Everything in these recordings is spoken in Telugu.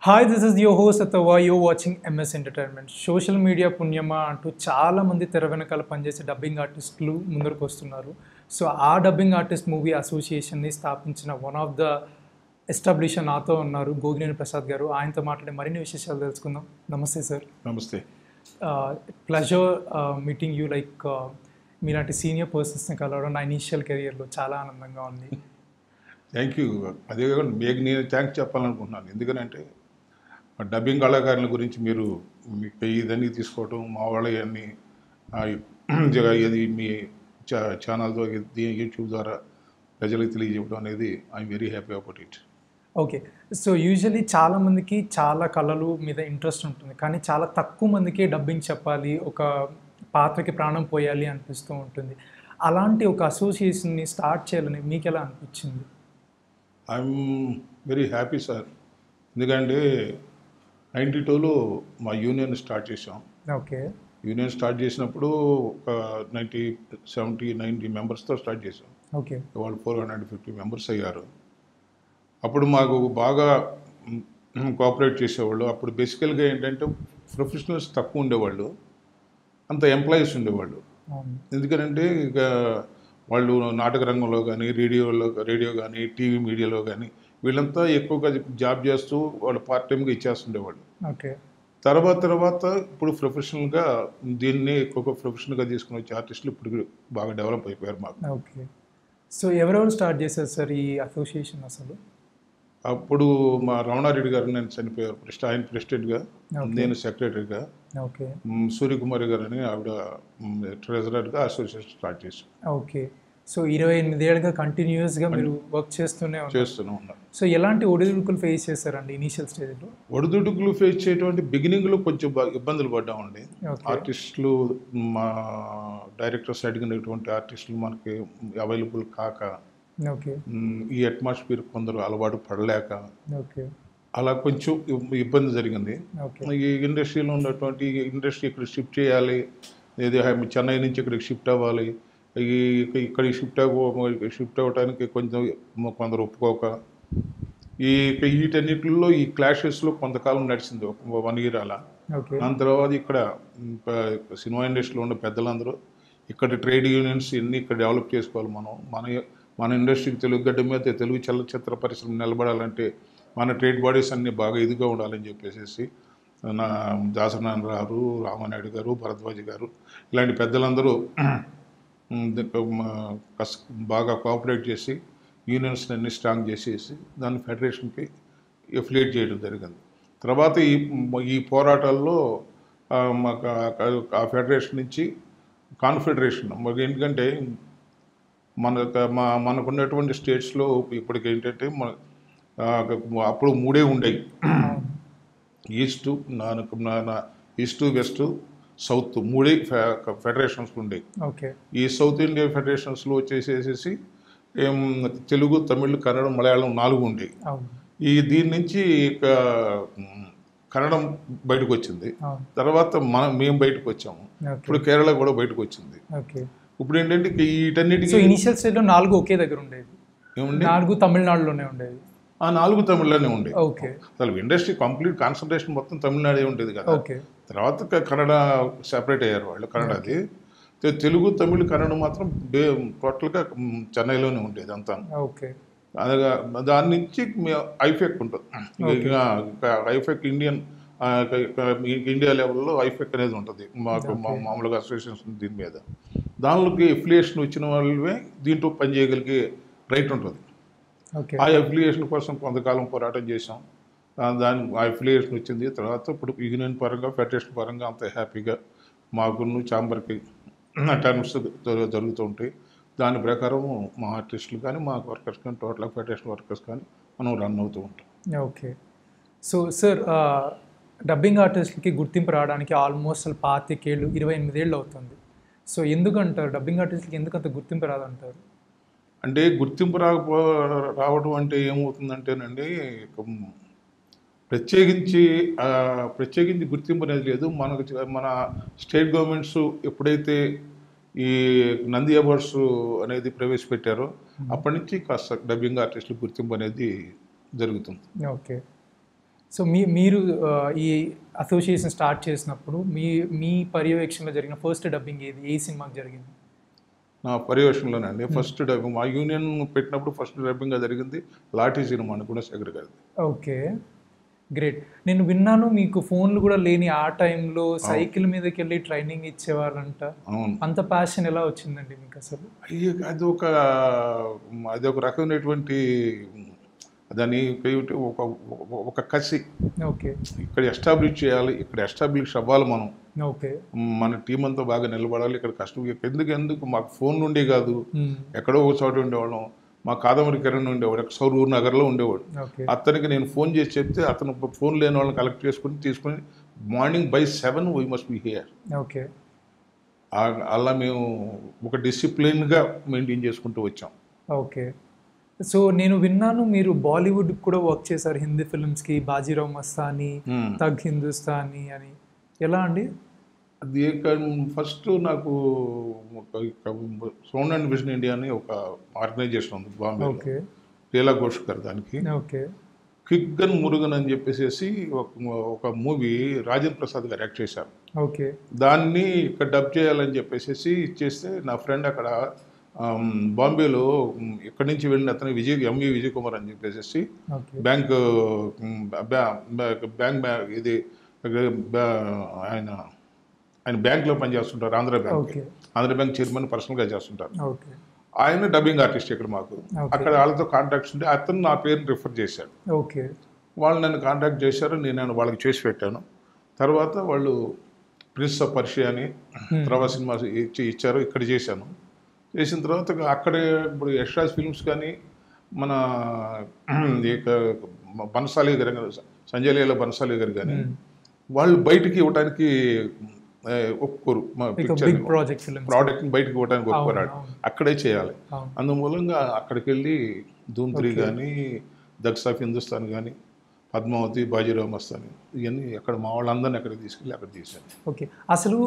Hi this is your host అథవా you're watching MS entertainment. Social media పుణ్యమా అంటూ చాలామంది తెర వెనకాల పనిచేసే డబ్బింగ్ ఆర్టిస్టులు ముందరకు వస్తున్నారు. సో ఆ డబ్బింగ్ ఆర్టిస్ట్ మూవీ అసోసియేషన్ని స్థాపించిన వన్ ఆఫ్ ద ఎస్టాబ్లిషర్ నాతో ఉన్నారు గోగినేని ప్రసాద్ గారు. ఆయనతో మాట్లాడే మరిన్ని విశేషాలు తెలుసుకుందాం. నమస్తే సార్. నమస్తే. Pleasure meeting you. లైక్ మీలాంటి సీనియర్ పర్సన్స్ని కలవడం నా ఇనీషియల్ కెరియర్లో చాలా ఆనందంగా ఉంది. Thank you. అదే కాకుండా మీకు నేను థ్యాంక్స్ చెప్పాలనుకుంటున్నాను. ఎందుకంటే డబ్బింగ్ కళాకారుల గురించి మీరు మీకు ఇదన్నీ తీసుకోవటం, మా వాళ్ళ అన్నీ ఇది మీ ఛానల్తో యూట్యూబ్ ద్వారా ప్రజలకు తెలియజేయడం అనేది I'm very happy about it. Okay. So usually చాలామందికి చాలా కళలు మీద ఇంట్రెస్ట్ ఉంటుంది, కానీ చాలా తక్కువ మందికి డబ్బింగ్ చెప్పాలి, ఒక పాత్రకి ప్రాణం పోయాలి అనిపిస్తూ ఉంటుంది. అలాంటి ఒక అసోసియేషన్ని స్టార్ట్ చేయాలని మీకు ఎలా అనిపించింది? I'm very happy sir. ఎందుకంటే 92లో మా యూనియన్ స్టార్ట్ చేసాం. ఓకే. యూనియన్ స్టార్ట్ చేసినప్పుడు ఒక 90 మెంబర్స్తో స్టార్ట్ చేసాం. ఓకే. వాళ్ళు 450 మెంబర్స్ అయ్యారు. అప్పుడు మాకు బాగా కోఆపరేట్ చేసేవాళ్ళు. అప్పుడు బేసికల్గా ఏంటంటే ప్రొఫెషనల్స్ తక్కువ ఉండేవాళ్ళు, అంత ఎంప్లాయీస్ ఉండేవాళ్ళు. ఎందుకంటే ఇక వాళ్ళు నాటక రంగంలో కానీ రేడియో కానీ టీవీ మీడియాలో కానీ వీళ్ళంతా ఎక్కువగా జాబ్ చేస్తూ వాళ్ళు పార్ట్ టైంగా ఇచ్చేస్తుండేవాళ్ళు. ఓకే. తర్వాత ఇప్పుడు ప్రొఫెషనల్గా దీన్ని ఎక్కువగా ప్రొఫెషనల్గా తీసుకుని వచ్చే ఆర్టిస్టులు ఇప్పుడు బాగా డెవలప్ అయిపోయారు మాకు. ఓకే. సో ఎవరెవరు స్టార్ట్ చేశారు సార్ ఈ అసోసియేషన్ అసలు? అప్పుడు మా రమణారెడ్డి గారు నేను చనిపోయారు. ఆయన ప్రెసిడెంట్గా, నేను సెక్రటరీగా, ఓకే, సూర్యకుమారి గారు అని ఆవిడ ట్రెజరర్గా అసోసియేషన్ స్టార్ట్ చేశాం. ఓకే. సో 28 ఏళ్ళుగా కంటిన్యూస్గా మీరు వర్క్ చేస్తూనే ఉన్నాం. సో ఎలాంటి ఒడిదుడుకులు ఫేస్ చేశారండి ఇనీషియల్ స్టేజ్లో? ఒడిదుడుకులు ఫేస్ చేయటువంటి బిగినింగ్లో కొంచెం ఇబ్బందులు పడ్డామండి. ఆర్టిస్టులు, మా డైరెక్టర్స్ అడిగినటువంటి ఆర్టిస్టులు మనకి అవైలబుల్ కాక, ఓకే, ఈ అట్మాస్ఫియర్ కొందరు అలవాటు పడలేక, ఓకే, అలా కొంచెం ఇబ్బంది జరిగింది. ఓకే. ఈ ఇండస్ట్రీలో ఉన్నటువంటి ఇండస్ట్రీ ఇక్కడ షిఫ్ట్ చేయాలి, చెన్నై నుంచి ఇక్కడికి షిఫ్ట్ అవ్వాలి, ఇక్కడికి షిఫ్ట్ అవ్వడానికి కొందరు ఒప్పుకోక, వీటన్నిటిలో ఈ క్లాషెస్లో కొంతకాలం నడిచింది, 1 year అలా. దాని తర్వాత ఇక్కడ సినిమా ఇండస్ట్రీలో ఉన్న పెద్దలందరూ ఇక్కడ ట్రేడ్ యూనియన్స్ ఇన్ని ఇక్కడ డెవలప్ చేసుకోవాలి. మన ఇండస్ట్రీకి తెలుగు గడ్డ మీద తెలుగు చలనచిత్ర పరిశ్రమ నిలబడాలంటే మన ట్రేడ్ బాడీస్ అన్నీ బాగా ఇదిగా ఉండాలని చెప్పేసి నా దాసనారాయణరావు, రామానాయుడు గారు, భరద్వాజ్ గారు ఇలాంటి పెద్దలందరూ బాగా కోఆపరేట్ చేసి యూనియన్స్ అన్ని స్ట్రాంగ్ చేసేసి దాన్ని ఫెడరేషన్కి ఎఫిలియేట్ చేయడం జరిగింది. తర్వాత ఈ పోరాటాల్లో మాకు ఆ ఫెడరేషన్ నుంచి కాన్ఫెడరేషన్, మాకు ఎందుకంటే మనకున్నటువంటి స్టేట్స్లో ఇప్పటికి ఏంటంటే అప్పుడు 3 ఉండేవి, ఈస్ట్, వెస్ట్, సౌత్ 3 ఫెడరేషన్స్ ఉండేవి. ఈ సౌత్ ఇండియా ఫెడరేషన్స్లో వచ్చేసేసి తెలుగు, తమిళ్, కన్నడం, మలయాళం 4 ఉండేవి. దీని నుంచి కన్నడం బయటకు వచ్చింది. తర్వాత మేము బయటకు వచ్చాము. ఇప్పుడు కేరళ కూడా బయటకు వచ్చింది. ఇప్పుడు ఏంటంటే వీటన్నిటికీ ఇనిషియల్ స్టేజ్లో 4 ఒకే దగ్గర ఉండేది. 4 తమిళనాడులోనే ఉండేది. 4 తమిళలోనే ఉండేది. ఓకే. అసలు ఇండస్ట్రీ కంప్లీట్ కాన్సన్ట్రేషన్ మొత్తం తమిళనాడే ఉండేది కదా. తర్వాత కన్నడ సెపరేట్ అయ్యారు వాళ్ళు, కన్నడది. తెలుగు, తమిళ్, కన్నడ మాత్రం టోటల్గా చెన్నైలోనే ఉండేది అంతా. ఓకే. దాని నుంచి ఐఫెక్ ఉంటుంది. ఐఫెక్ ఇండియా లెవెల్లో ఐఫెక్ అనేది ఉంటుంది మాకు, మామూలుగా అసోసియేషన్ దీని మీద. దానిలోకి ఎఫిలియేషన్ వచ్చిన వాళ్ళే దీంట్లో పనిచేయగలిగే రైట్ ఉంటుంది. ఆ ఎఫిలియేషన్ కోసం కొంతకాలం పోరాటం చేసాం. ఆ ఎఫిలియేషన్ వచ్చింది. తర్వాత ఇప్పుడు యూనియన్ పరంగా, ఫెడరేషన్ పరంగా అంత హ్యాపీగా మాకున్న ఛాంబర్కి టర్మ్స్ జరుగుతూ ఉంటాయి. దాని ప్రకారం మా ఆర్టిస్టులు కానీ, మా వర్కర్స్ కానీ, టోటల్ ఫెడరేషన్ వర్కర్స్ కానీ మనం రన్ అవుతూ ఉంటాం. ఓకే. సో సార్, డబ్బింగ్ ఆర్టిస్టులకి గుర్తింపు రావడానికి ఆల్మోస్ట్ 25 ఏళ్ళు, 28 ఏళ్ళు అవుతుంది. సో ఎందుకంటారు డబ్బింగ్ ఆర్టిస్టులకి ఎందుకంత గుర్తింపు రాదంటారు? అంటే గుర్తింపు రావడం అంటే ఏమవుతుందంటేనండి, ప్రత్యేకించి గుర్తింపు అనేది లేదు. మన స్టేట్ గవర్నమెంట్స్ ఎప్పుడైతే ఈ నంది అవార్డ్స్ అనేది ప్రవేశపెట్టారో అప్పటి నుంచి కాస్త డబ్బింగ్ ఆర్టిస్టుల గుర్తింపు అనేది జరుగుతుంది. ఓకే. సో మీరు ఈ అసోసియేషన్ స్టార్ట్ చేసినప్పుడు మీ పర్యవేక్షణలో జరిగిన ఫస్ట్ డబ్బింగ్ ఏది, ఏ సినిమాకి జరిగింది? నా పర్యవేక్షణలోనండి ఫస్ట్ డబ్బింగ్ మా యూనియన్ పెట్టినప్పుడు ఫస్ట్ డబ్బింగ్గా జరిగింది లాఠీ సినిమా అని గుణశేఖర్ గారిది. Okay, great. నేను విన్నాను మీకు ఫోన్లు కూడా లేని ఆ టైంలో సైకిల్ మీదకి వెళ్ళి ట్రైనింగ్ ఇచ్చేవాళ్ళంట. అవును. అంత ప్యాషన్ ఎలా వచ్చిందండి మీకు అసలు? అది ఒక రకమైనటువంటి దాని ఒక ఒక కసి. ఓకే, ఇక్కడ ఎస్టాబ్లిష్ చేయాలి, ఇక్కడ ఎస్టాబ్లిష్ అవ్వాలి మనం. ఓకే, మన టీం అంతా బాగా నిలబడాలి, ఇక్కడ కష్టం ఎందుకు మాకు ఫోన్ నుండి కాదు, ఎక్కడో ఒక చోట ఉండేవాళ్ళం. మా కాదమరి కిరణ్ ఉండేవాడు, సౌరూర్ నగర్లో ఉండేవాడు. అతనికి నేను ఫోన్ చేసి చెప్తే అతను ఫోన్ లేని వాళ్ళని కలెక్ట్ తీసుకుని morning by 7 we must be here. Okay, అలా మేము ఒక డిసిప్లిన్గా మెయింటైన్ చేసుకుంటూ వచ్చాం. ఓకే. సో నేను విన్నాను మీరు బాలీవుడ్ కూడా వర్క్ చేశారు, హిందీ ఫిల్మ్స్కి, బాజీరావ్ మస్తానీ, తగ్ హిందుస్థానీ అని. ఎలా అండి అది? ఫస్ట్ నాకు సౌండ్ అండ్ విజన్ ఇండియా అని ఒక ఆర్గనైజేషన్ ఉంది బాంబే, లీలా ఘోష్ గారు. దానికి కిగ్గన్ మురుగన్ అని చెప్పేసి ఒక మూవీ రాజేంద్ర ప్రసాద్ గారు యాక్ట్ చేశారు. దాన్ని ఇక్కడ డబ్ చేయాలని చెప్పేసి ఇచ్చేస్తే నా ఫ్రెండ్ అక్కడ బాంబేలో ఇక్కడి నుంచి వెళ్ళిన అతను ఎంఈ విజయ్ కుమార్ అని చెప్పేసి బ్యాంక్ ఇది ఆయన బ్యాంక్లో పనిచేస్తుంటారు, ఆంధ్ర బ్యాంక్ చైర్మన్ పర్సనల్గా చేస్తుంటారు. ఆయన డబ్బింగ్ ఆర్టిస్ట్ ఇక్కడ మాకు. అక్కడ వాళ్ళతో కాంటాక్ట్స్ ఉంటే అతను నా పేరుని రిఫర్ చేశాడు. వాళ్ళు నన్ను కాంటాక్ట్ చేశారు, నేను వాళ్ళకి చేసి పెట్టాను. తర్వాత వాళ్ళు ప్రిన్స్ ఆఫ్ పర్షియా అని తర్వాత సినిమా ఇచ్చారు, ఇక్కడ చేశాను. చేసిన తర్వాత అక్కడే ఇప్పుడు యశ్రాజ్ ఫిల్మ్స్ కానీ మన బన్సాలి గారు, సంజయ్ లీలా బన్సాలి గారు కానీ వాళ్ళు బయటికి ఇవ్వడానికి ఒప్పుకోరు. మా పిక్చర్ ప్రోడక్ట్ని బయటకు ఇవ్వడానికి ఒప్పుకోరాడు, అక్కడే చేయాలి. అందుమూలంగా అక్కడికి వెళ్ళి ధూమ్ 3 కానీ, దగ్స్ ఆఫ్ హిందుస్థాన్ కానీ, పద్మావతి, బాజీరావ్ మస్తానీ ఇవన్నీ అక్కడ మా వాళ్ళందరినీ అక్కడికి తీసుకెళ్ళి అక్కడ తీశాను. ఓకే, అసలు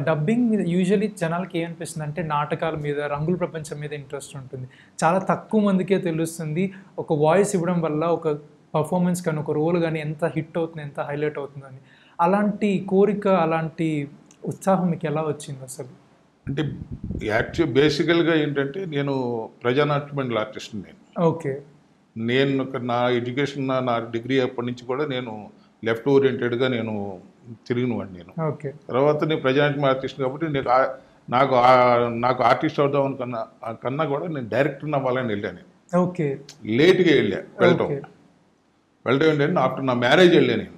డబ్బింగ్ మీద యూజువల్లీ జనాలకి ఏమనిపిస్తుంది అంటే నాటకాల మీద, రంగుల ప్రపంచం మీద ఇంట్రెస్ట్ ఉంటుంది. చాలా తక్కువ మందికే తెలుస్తుంది ఒక వాయిస్ ఇవ్వడం వల్ల ఒక పర్ఫార్మెన్స్ కానీ ఒక రోల్ కానీ ఎంత హిట్ అవుతుంది, ఎంత హైలైట్ అవుతుందని. అలాంటి కోరిక, అలాంటి ఉత్సాహం మీకు ఎలా వచ్చింది అసలు? అంటే బేసికల్గా ఏంటంటే నేను ప్రజానాట్యమండలి ఆర్టిస్ట్ని. నేను నా ఎడ్యుకేషన్, నా డిగ్రీ అప్పటి నుంచి కూడా నేను లెఫ్ట్ ఓరియంటెడ్గా నేను తిరిగినవాడిని. నేను తర్వాత నేను ప్రజానాట్యం ఆర్టిస్ట్ కాబట్టి నాకు ఆర్టిస్ట్ అవుదాం కన్నా కూడా నేను డైరెక్టర్ అవ్వాలని వెళ్ళాను. లేట్గా వెళ్ళటం ఏంటంటే ఆఫ్టర్ నా మ్యారేజ్ వెళ్ళాను నేను.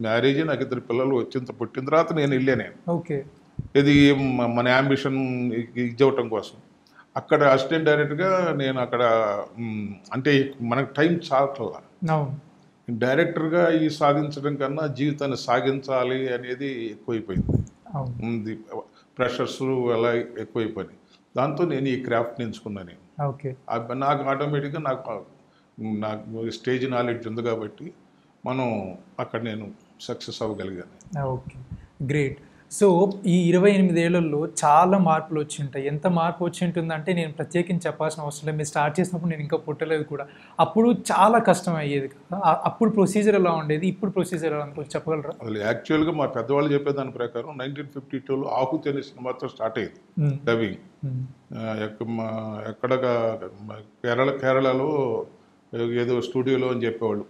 మ్యారేజ్ నాకు 2 పిల్లలు పుట్టిన తర్వాత నేను వెళ్ళాను. ఇది మన యాంబిషన్ ఇది అవ్వటం కోసం. అక్కడ అసిస్టెంట్ డైరెక్టర్గా నేను అక్కడ అంటే మనకు టైం చాలట్లా. డైరెక్టర్గా ఈ సాధించడం కన్నా జీవితాన్ని సాగించాలి అనేది ఎక్కువైపోయింది. ప్రెషర్స్ అలా ఎక్కువైపోయినాయి. దాంతో నేను ఈ క్రాఫ్ట్ని ఎంచుకున్నాను. నాకు ఆటోమేటిక్గా నాకు స్టేజ్ నాలెడ్జ్ ఉంది కాబట్టి మనం అక్కడ నేను సక్సెస్ అవ్వగలిగాను. Okay, great. సో ఈ 28 ఏళ్లలో చాలా మార్పులు వచ్చి ఉంటాయి. ఎంత మార్పు వచ్చి ఉంటుందంటే నేను ప్రత్యేకించి చెప్పాల్సిన అవసరం లేదు. మీరు స్టార్ట్ చేసినప్పుడు నేను ఇంకా పుట్టలేదు కూడా. అప్పుడు చాలా కష్టం అయ్యేది కదా, అప్పుడు ప్రొసీజర్ ఎలా ఉండేది, ఇప్పుడు ప్రొసీజర్ ఎలా అనుకో చెప్పగలరా? అసలు యాక్చువల్గా మా పెద్దవాళ్ళు చెప్పేదాని ప్రకారం 1952లో ఆహుతి అనే సినిమాతో స్టార్ట్ అయ్యింది డబ్బింగ్. ఎక్కడ కేరళలో ఏదో స్టూడియోలో అని చెప్పేవాళ్ళు,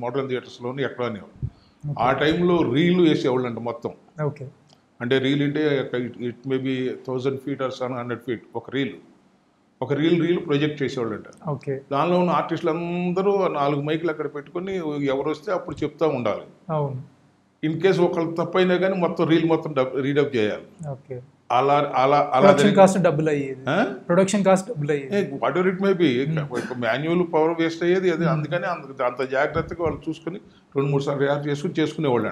మోడర్న్ థియేటర్స్లోని ఎక్కడ అనేవాళ్ళు. ఆ టైంలో రీలు వేసేవాళ్ళు అంట మొత్తం. అంటే రీల్ అంటే it maybe 1000 feet or 700 feet ఒక రీల్ ప్రొజెక్ట్ చేసేవాళ్ళు అంట. దానిలో ఉన్న ఆర్టిస్టులు అందరూ 4 మైకులు అక్కడ పెట్టుకుని ఎవరు వస్తే అప్పుడు చెప్తా ఉండాలి. ఇన్ కేసు ఒకళ్ళు తప్పైనా కానీ మొత్తం రీల్ మొత్తం రీడప్ చేయాలి. అలా what ever it may be, manual power waste అయ్యేది అది. అందుకని అంత జాగ్రత్తగా వాళ్ళు చూసుకుని 2-3 సార్లు చేసుకునేవాళ్ళు.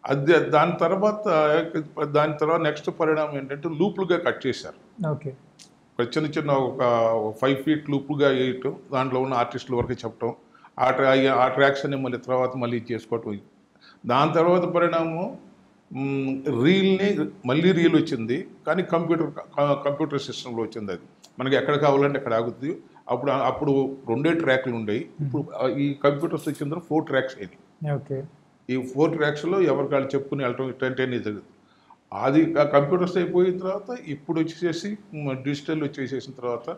అది దాని తర్వాత నెక్స్ట్ పరిణామం ఏంటంటే లూపులుగా కట్ చేశారు. చిన్న ఒక 5 feet లూపులుగా వేయటం, దాంట్లో ఉన్న ఆర్టిస్టుల వరకు చెప్పటం, ఆ ట్రాక్స్ అన్ని మళ్ళీ చేసుకోవటం. దాని తర్వాత పరిణామం మళ్ళీ రీల్ వచ్చింది, కానీ కంప్యూటర్ సిస్టంలో వచ్చింది. అది మనకి ఎక్కడ కావాలంటే అక్కడ ఆగుతుంది. అప్పుడు 2 ట్రాక్లు ఉండేవి. ఇప్పుడు ఈ కంప్యూటర్స్ వచ్చిన తర్వాత 4 ట్రాక్స్ అయినాయి. ఓకే. ఈ 4 ట్రాక్స్లో ఎవరికి వాళ్ళు చెప్పుకుని వెళ్ళటం ఇట్లాంటివన్నీ జరుగుతుంది. అది కంప్యూటర్స్ అయిపోయిన తర్వాత ఇప్పుడు వచ్చేసేసి డిజిటల్ వచ్చేసేసిన తర్వాత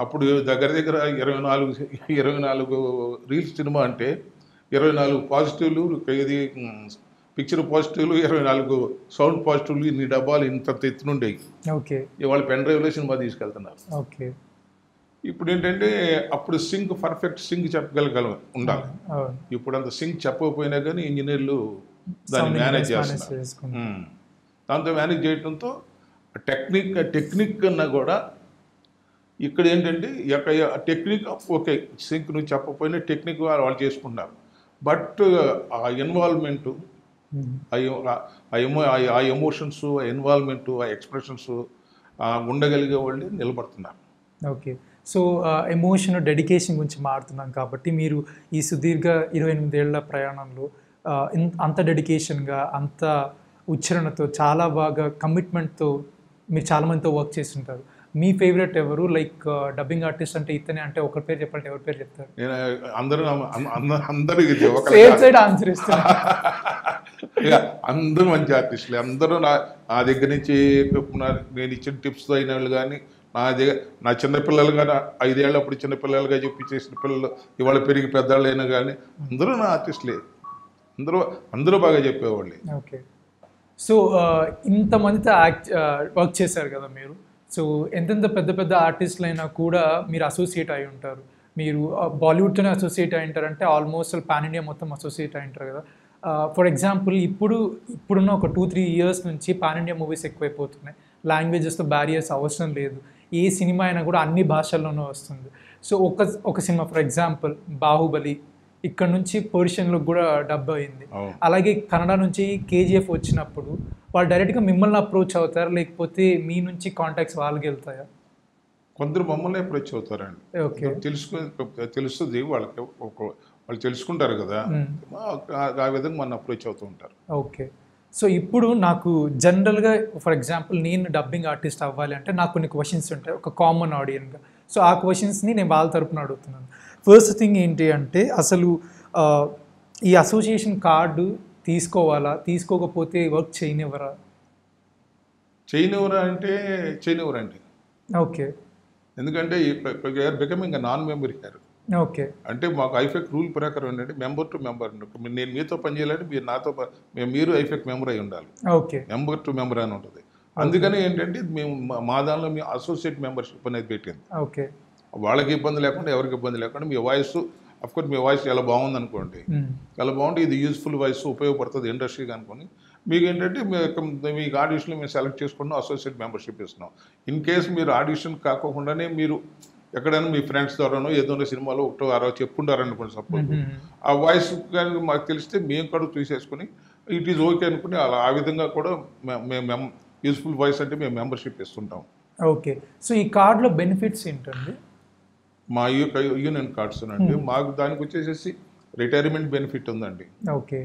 అప్పుడు దగ్గర దగ్గర 24 రీల్స్ సినిమా అంటే 24 పాజిటివ్లు, ఇది పిక్చర్ పాజిటివ్లు, 24 సౌండ్ పాజిటివ్లు, ఇన్ని డబ్బాలు ఇంత ఎత్తునుండేవి. ఓకే. ఇవాళ పెన్ డ్రైవ్లో సినిమా తీసుకెళ్తున్నారు. ఓకే. ఇప్పుడు ఏంటంటే అప్పుడు సింక్ పర్ఫెక్ట్ సింక్ చెప్పగలగల ఉండాలి. ఇప్పుడు అంత సింక్ చెప్పకపోయినా కానీ ఇంజనీర్లు దాన్ని మేనేజ్ చేస్తున్నారు. దాంతో మేనేజ్ చేయడంతో టెక్నిక్ కన్నా కూడా ఇక్కడ ఏంటంటే టెక్నిక్ ఓకే, సింక్ నువ్వు చెప్పకపోయినా టెక్నిక్ వాళ్ళు చేసుకుంటున్నారు. బట్ ఆ ఇన్వాల్వ్మెంటు, ఆ ఎమోషన్స్, ఆ ఇన్వాల్వ్మెంటు, ఆ ఎక్స్ప్రెషన్స్ ఉండగలిగే వాళ్ళు నిలబడుతున్నారు. ఓకే. సో ఎమోషన్, డెడికేషన్ గురించి మాట్లాడుతున్నాం కాబట్టి మీరు ఈ సుదీర్ఘ 28 ఏళ్ల ప్రయాణంలో అంత డెడికేషన్గా, అంత ఉచ్చారణతో, చాలా బాగా కమిట్మెంట్తో మీరు చాలామందితో వర్క్ చేస్తుంటారు. మీ ఫేవరెట్ ఎవరు? లైక్ డబ్బింగ్ ఆర్టిస్ట్ అంటే ఇతనే అంటే ఒకరి పేరు చెప్పండి, ఎవరి పేరు చెప్తారు? అందరూ మంచి ఆర్టిస్టులే. అందరూ నా దగ్గర నుంచి నేను ఇచ్చిన టిప్స్తో అయిన వాళ్ళు కానీ, నా చిన్నపిల్లలు కానీ 5 ఏళ్ళు అప్పుడు చిన్నపిల్లలుగా చెప్పి చేసిన పిల్లలు ఇవాళ పెరిగి పెద్దవాళ్ళు అయినా కానీ అందరూ నా ఆర్టిస్టులే. అందరూ బాగా చెప్పేవాళ్ళు. ఓకే. సో ఇంతమందితో వర్క్ చేశారు కదా మీరు. సో ఎంతెంత పెద్ద పెద్ద ఆర్టిస్టులు అయినా కూడా మీరు అసోసియేట్ అయి ఉంటారు. మీరు బాలీవుడ్తోనే అసోసియేట్ అయి ఉంటారు అంటే ఆల్మోస్ట్ పాన్ ఇండియా మొత్తం అసోసియేట్ అయి ఉంటారు కదా. ఫర్ ఎగ్జాంపుల్ ఇప్పుడున్న ఒక 2-3 ఇయర్స్ నుంచి పాన్ ఇండియా మూవీస్ ఎక్కువైపోతున్నాయి. లాంగ్వేజెస్తో బ్యారియర్స్ అవసరం లేదు. ఏ సినిమా అయినా కూడా అన్ని భాషల్లోనూ వస్తుంది. సో ఒక సినిమా ఫర్ ఎగ్జాంపుల్ బాహుబలి ఇక్కడ నుంచి పర్షియన్లో కూడా డబ్ అయింది. అలాగే కన్నడ నుంచి కేజీఎఫ్ వచ్చినప్పుడు వాళ్ళు డైరెక్ట్గా మిమ్మల్ని అప్రోచ్ అవుతారు, లేకపోతే మీ నుంచి కాంటాక్ట్స్ వాళ్ళకి వెళ్తాయా? కొందరు మమ్మల్ని అప్రోచ్ అవుతారండి. ఓకే. తెలుస్తుంది వాళ్ళకి, వాళ్ళు తెలుసుకుంటారు కదా, ఆ విధంగా మన అప్రోచ్ అవుతూ ఉంటారు. ఓకే. సో ఇప్పుడు నాకు జనరల్గా ఫర్ ఎగ్జాంపుల్ నేను డబ్బింగ్ ఆర్టిస్ట్ అవ్వాలి అంటే నాకు కొన్ని క్వశ్చన్స్ ఉంటాయి ఒక కామన్ ఆడియన్గా. సో ఆ క్వశ్చన్స్ని నేను వాళ్ళ తరపున అడుగుతున్నాను. ఫస్ట్ థింగ్ ఏంటి అంటే అసలు ఈ అసోసియేషన్ కార్డు తీసుకోవాలా, తీసుకోకపోతే వర్క్ చేయనివ్వరా? చేయనివ్వరండి. ఓకే. ఎందుకంటే బికమింగ్ నాన్ మెంబర్ ఇచ్చారు. ఓకే. అంటే మాకు ఐఫెక్ రూల్ ప్రకారం ఏంటంటే మెంబర్ టు మెంబర్. నేను మీతో పని చేయాలంటే మీరు నాతో మీరు ఐఫెక్ మెంబర్ అయి ఉండాలి. ఓకే. మెంబర్ టు మెంబర్ అని ఉంటుంది. అందుకని ఏంటంటే మేము మా దానిలో మీ అసోసియేట్ మెంబర్షిప్ అనేది పెట్టింది. ఓకే. వాళ్ళకి ఇబ్బంది లేకుండా, ఎవరికి ఇబ్బంది లేకుండా మీ వాయిస్, అఫ్కోర్స్ మీ వాయిస్ చాలా బాగుంది అనుకోండి, చాలా బాగుంటే ఇది యూజ్ఫుల్ వాయిస్, ఉపయోగపడుతుంది ఇండస్ట్రీకి అనుకోని మీకు ఏంటంటే మీకు ఆడిషన్లో మేము సెలెక్ట్ చేసుకుంటాం, అసోసియేట్ మెంబర్షిప్ ఇస్తున్నాం. ఇన్ కేసు మీరు ఆడిషన్ కాకుండానే మీరు ఎక్కడైనా మీ ఫ్రెండ్స్ ద్వారానో ఏదైనా సినిమాలో 1-6 చెప్పుకుంటారనుకోండి సపోజ్, ఆ వాయిస్ కానీ మాకు తెలిస్తే మేము కూడా తీసేసుకుని ఇట్ ఈజ్ ఓకే అనుకుని ఆ విధంగా కూడా మేము యూజ్ఫుల్ వాయిస్ అంటే మేము మెంబర్షిప్ ఇస్తుంటాం. ఓకే. సో ఈ కార్డులో బెనిఫిట్స్ ఏంటండి? మా యూనియన్ కార్డ్స్ అండి, మాకు దానికి వచ్చేసేసి రిటైర్మెంట్ బెనిఫిట్ ఉందండి. ఓకే.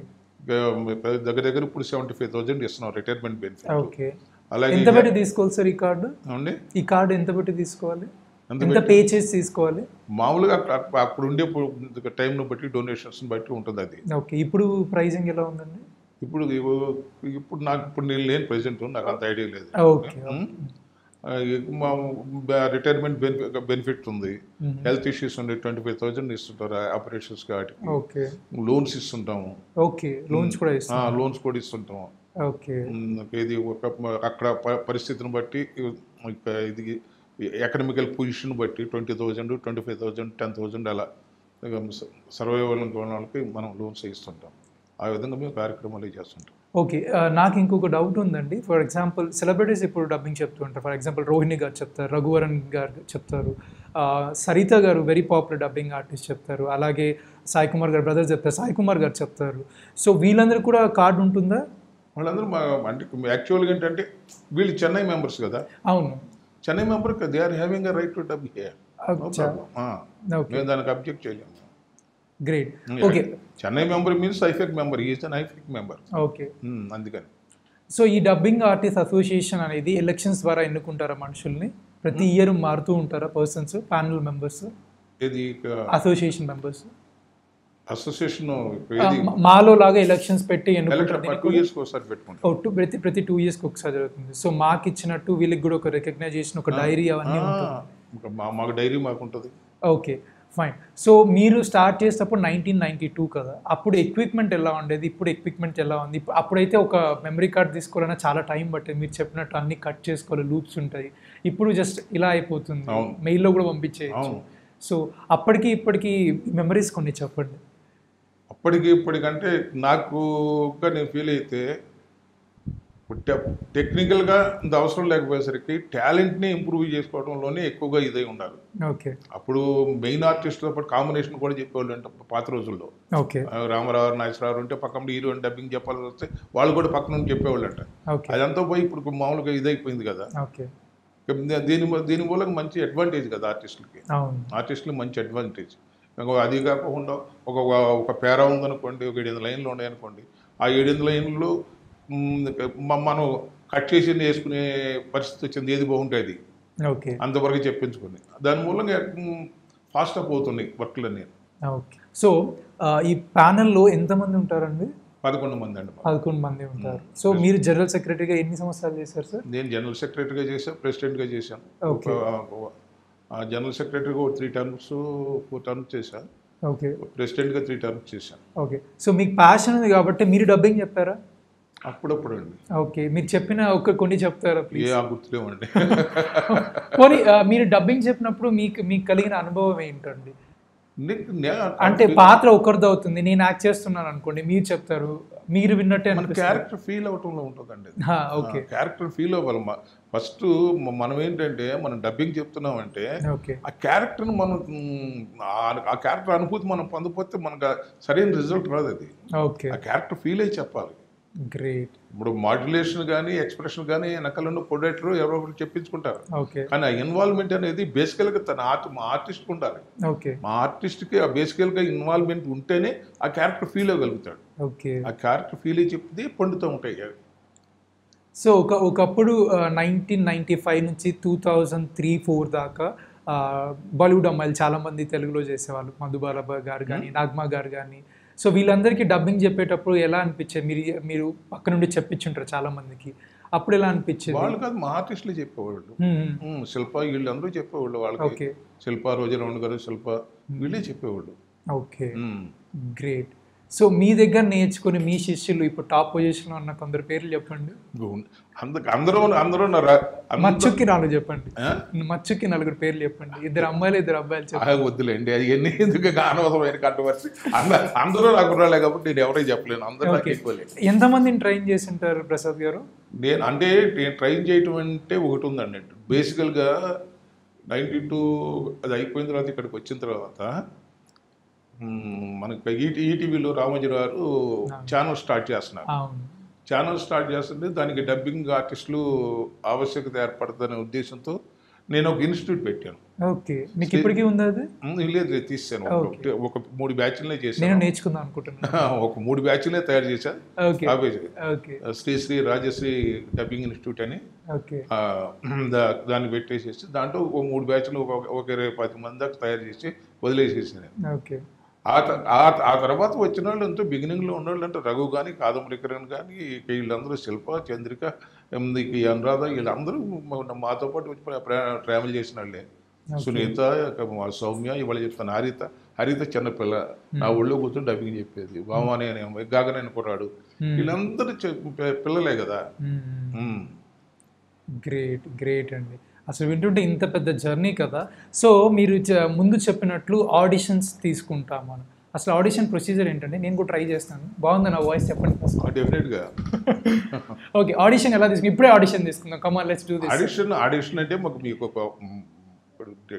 దగ్గర దగ్గర ఇప్పుడు 75,000 ఇస్తున్నాం రిటైర్మెంట్ బెనిఫిట్. ఓకే. అలాగే ఎంత పెట్టి తీసుకోవాలి సార్ ఈ కార్డు? అవునండి. ఈ కార్డు ఎంత పెట్టి తీసుకోవాలి, ఎంత పే చేసి తీసుకోవాలి? మామూలుగా అప్పుడు ఉండే టైంను బట్టి డొనేషన్స్ బట్టి ఉంటుంది అది. ఓకే. ఇప్పుడు ప్రైజింగ్ ఎలా ఉందండి? ఇప్పుడు నాకు నేను లేని ప్రెసెంట్ నాకు అంత ఐడియా లేదు. ఓకే. మా రిటైర్మెంట్ బెనిఫిట్ ఉంది, హెల్త్ ఇష్యూస్ ఉండే 25,000 ఇస్తుంటారు ఆపరేషన్స్ కాబట్టి. ఓకే. లోన్స్ ఇస్తుంటాము. ఓకే. లోన్స్ కూడా ఇస్తుంటాము. ఓకే. ఇది అక్కడ పరిస్థితిని బట్టి ఇది ఎకనామికల్ పొజిషన్ బట్టి 20,000, 25,000, 10,000 అలా సర్వైవల్ వాళ్ళకి మనం లోన్స్ ఇస్తుంటాం. ఆ విధంగా మేము కార్యక్రమాలు చేస్తుంటాం. ఓకే. నాకు ఇంకొక డౌట్ ఉందండి. ఫర్ ఎగ్జాంపుల్ సెలబ్రిటీస్ ఇప్పుడు డబ్బింగ్ చెప్తూ ఉంటారు. ఫర్ ఎగ్జాంపుల్ రోహిణి గారు చెప్తారు, రఘువరన్ గారు చెప్తారు, సరిత గారు వెరీ పాపులర్ డబ్బింగ్ ఆర్టిస్ట్ చెప్తారు, అలాగే సాయి కుమార్ గారు బ్రదర్ చెప్తారు, సాయి కుమార్ గారు చెప్తారు. సో వీళ్ళందరూ కూడా కార్డు ఉంటుందా? వాళ్ళందరూ అంటే యాక్చువల్గా ఏంటంటే వీళ్ళు చెన్నై మెంబర్స్ కదా. అవును. Chennai member they are having a right to dub here. మేము దానికి అబ్జెక్ట్ చేయలేము. Great. Okay. Chennai member means IFEC member, is an IFEC member. Okay. అందుకని సో ఈ డబ్బింగ్ ఆర్టిస్ట్ అసోసియేషన్ అనేది ఎలక్షన్స్ ద్వారా ఎన్నుకుంటారా మనుషుల్ని? ప్రతి ఇయర్ మారుతూ ఉంటారా పర్సన్స్, ప్యానల్ మెంబర్స్, ఇది అసోసియేషన్ మెంబర్స్? అసోసియేషన్ మాలో లాగా ఎలక్షన్స్ పెట్టి ఎన్నుకుంటారు 2 years ఒకసారి పెట్టుకుంటాం. ప్రతి 2 years ఒకసారి జరుగుతుంది. సో మాకు ఇచ్చినట్టు వీళ్ళకి కూడా ఒక రికగ్నైజేషన్, ఒక డైరీ అవన్నీ ఉంటుంది. మాకు డైరీ మాకు ఉంటుంది. Okay, fine. సో మీరు స్టార్ట్ చేసేటప్పుడు 1992 కదా, అప్పుడు ఎక్విప్మెంట్ ఎలా ఉండేది, ఇప్పుడు ఎక్విప్మెంట్ ఎలా ఉంది? అప్పుడైతే ఒక మెమరీ కార్డ్ తీసుకోవాలన్నా చాలా టైం పట్టేది, మీరు చెప్పినట్టు అన్ని కట్ చేసుకోవాలి, లూప్స్ ఉంటాయి. ఇప్పుడు జస్ట్ ఇలా అయిపోతుంది, మెయిల్లో కూడా పంపించేయచ్చు. సో అప్పటికి ఇప్పటికి మెమరీస్ కొన్ని చెప్పండి. అప్పటికి ఇప్పటికంటే నాకు నేను ఫీల్ అయితే టెక్నికల్గా ఇంత అవసరం లేకపోయేసరికి టాలెంట్ని ఇంప్రూవ్ చేసుకోవడంలోనే ఎక్కువగా ఇదై ఉండాలి. ఓకే. అప్పుడు మెయిన్ ఆర్టిస్ట్తో పాటు కాంబినేషన్ కూడా చెప్పేవాళ్ళు అంట పాత రోజుల్లో. ఓకే. రామారావు, నాగేశ్వరరావు ఉంటే పక్కన హీరో డబ్బింగ్ చెప్పాల్సి వస్తే వాళ్ళు కూడా పక్కన నుండి చెప్పేవాళ్ళు అంట. అదంతా పోయి ఇప్పుడు మామూలుగా ఇదైపోయింది కదా. దీని మూలంగా మంచి అడ్వాంటేజ్ కదా ఆర్టిస్టులకి. ఆర్టిస్టులు మంచి అడ్వాంటేజ్. అది కాకుండా ఒక పేరా ఉందనుకోండి, ఒక 7 లైన్లు ఉన్నాయనుకోండి, ఆ 7 లైన్లు మనం కట్ చేసి వేసుకునే పరిస్థితి వచ్చింది, ఏది బాగుంటుంది ఓకే అంతవరకు చెప్పించుకుని. దాని మూలంగా ఫాస్ట్గా పోతున్నాయి వర్క్లన్నీ. ఓకే. సో ఈ ప్యానెల్లో ఎంతమంది ఉంటారండి? 11 మంది అండి. 11 మంది ఉంటారు. సో మీరు జనరల్ సెక్రటరీగా ఎన్ని సంవత్సరాలు చేశారు సార్? నేను జనరల్ సెక్రటరీగా చేశాను, ప్రెసిడెంట్గా చేశాను. జనరల్ సెక్రటరీగా 3 terms 4 terms చేశాను. ఓకే. ప్రెసిడెంట్గా 3 terms చేశాను. ఓకే. సో మీకు ప్యాషన్ ఉంది కాబట్టి మీరు డబ్బింగ్ చెప్పారా? అప్పుడప్పుడు అండి. ఓకే, మీరు చెప్పిన కొన్ని చెప్తారా ప్లీజ్? గుర్తులేమండి. పోనీ మీరు డబ్బింగ్ చెప్పినప్పుడు మీకు కలిగిన అనుభవం ఏంటండి? అంటే పాత్ర ఒకరిది అవుతుంది, నేను యాక్ట్ చేస్తున్నాను అనుకోండి, మీరు చెప్తారు, మీరు విన్నట్టే క్యారెక్టర్ ఫీల్ అవటంలో ఉంటుందండి. ఓకే, క్యారెక్టర్ ఫీల్ అవ్వాలి. ఫస్ట్ మనం ఏంటంటే మనం డబ్బింగ్ చెప్తున్నామంటే ఆ క్యారెక్టర్ని మనం ఆ క్యారెక్టర్ అనుభూతి మనం పొందకపోతే మనకు సరైన రిజల్ట్ రాదు. అది ఆ క్యారెక్టర్ ఫీల్ అయ్యి చెప్పాలి. గ్రేట్. ఇప్పుడు మాడ్యులేషన్ కానీ ఎక్స్ప్రెషన్ కానీ వెనకాల ప్రొడక్టర్ ఎవరో ఒకరు చెప్పించుకుంటారు. కానీ ఆ ఇన్వాల్వ్మెంట్ అనేది బేసికల్గా మా ఆర్టిస్ట్కి ఉండాలి. మా ఆర్టిస్ట్కి ఆ బేసికల్గా ఇన్వాల్వ్మెంట్ ఉంటేనే ఆ క్యారెక్టర్ ఫీల్ అవ్వగలుగుతాడు. ఆ క్యారెక్టర్ ఫీల్ అయ్యి చెప్తే పండుతూ ఉంటాయి. సో ఒకప్పుడు 1995 నుంచి 2003-4 దాకా బాలీవుడ్ అమ్మాయిలు చాలామంది తెలుగులో చేసేవాళ్ళు, మధుబాల గారు కానీ నాగ్మా గారు కానీ. సో వీళ్ళందరికీ డబ్బింగ్ చెప్పేటప్పుడు ఎలా అనిపించేది? మీరు పక్క నుండి చెప్పించుంటారు చాలా మందికి, అప్పుడు ఎలా అనిపించేది? వాళ్ళు కాదు, మా ఆర్టిస్టులు చెప్పేవాళ్ళు. శిల్ప వీళ్ళందరూ చెప్పేవాళ్ళు వాళ్ళకి. శిల్ప, రోజారమణ గారు, శిల్ప వీళ్ళే చెప్పేవాళ్ళు. Okay, great. సో మీ దగ్గర నేర్చుకుని మీ శిష్యులు ఇప్పుడు టాప్ పొజిషన్లో ఉన్న కొందరు పేర్లు చెప్పండి. అందరూ మచ్చుకి 4 చెప్పండి. మచ్చుకి 4 పేర్లు చెప్పండి. 2 అమ్మాయిలు 2 అబ్బాయిలు చెప్పండి. వద్దులేండి, అవన్నీ ఎందుకు అనవసరమైన కంట్రవర్సీ. అందరూ నాకు రాలే కాబట్టి నేను ఎవరైనా చెప్పలేను. అందరూ ఎంతమందిని ట్రైన్ చేసి ఉంటారు ప్రసాద్ గారు? నేను ట్రైన్ చేయటం అంటే ఒకటి ఉందండి. బేసికల్గా 92 అది అయిపోయిన తర్వాత ఇక్కడికి వచ్చిన తర్వాత మనకి ఈటీవీలో రామోజీరావు గారు ఛానల్ స్టార్ట్ చేస్తున్నారు. ఛానల్ స్టార్ట్ చేస్తుంటే దానికి డబ్బింగ్ ఆర్టిస్టులు ఆవశ్యకత ఏర్పడుతుందనే ఉద్దేశంతో నేను ఒక ఇన్స్టిట్యూట్ పెట్టాను. ఓకే, మీకు ఇప్పటికీ ఉంది అది? లేదు, తీసాను. ఒక 3 బ్యాచ్లనే చేశాను. నేను నేర్చుకుందాం అనుకుంటున్నాను. ఒక 3 బ్యాచ్లనే తయారు చేశాను. శ్రీ రాజశ్రీ డబ్బింగ్ ఇన్స్టిట్యూట్ అని దాన్ని పెట్టేసేసి దాంట్లో ఒక 3 బ్యాచ్లు ఒక 20-10 మంది దాకా తయారు చేసి వదిలేసేసాను. ఆ తర్వాత వచ్చిన వాళ్ళు ఎంతో బిగినింగ్లో ఉన్నవాళ్ళు అంటే రఘు కానీ, కాదంబరికరణ్ కానీ, వీళ్ళందరూ శిల్ప, చంద్రిక, అనురాధ, వీళ్ళందరూ మాతో పాటు ట్రావెల్ చేసిన వాళ్ళే. సునీత, సౌమ్య, ఇవాళ చెప్తాను హరిత చిన్నపిల్ల నా ఒళ్ళో కూర్చొని డబ్బింగ్ చెప్పేది. భామాని అనే గాగనైన కుర్రాడు, వీళ్ళందరూ పిల్లలే కదా. గ్రేట్, గ్రేట్ అండి. అసలు వింటుంటే ఇంత పెద్ద జర్నీ కదా. సో మీరు ముందు చెప్పినట్లు ఆడిషన్స్ తీసుకుంటామని, అసలు ఆడిషన్ ప్రొసీజర్ ఏంటంటే నేను కూడా ట్రై చేస్తాను. బాగుంది నా వాయిస్, చెప్పండి ఫస్ట్. డెఫినెట్గా. ఓకే, ఆడిషన్ ఎలా తీసుకుంటాం? ఇప్పుడే ఆడిషన్ తీసుకుందాం. Come on, let's do this. Audition అంటే మీకు ఒక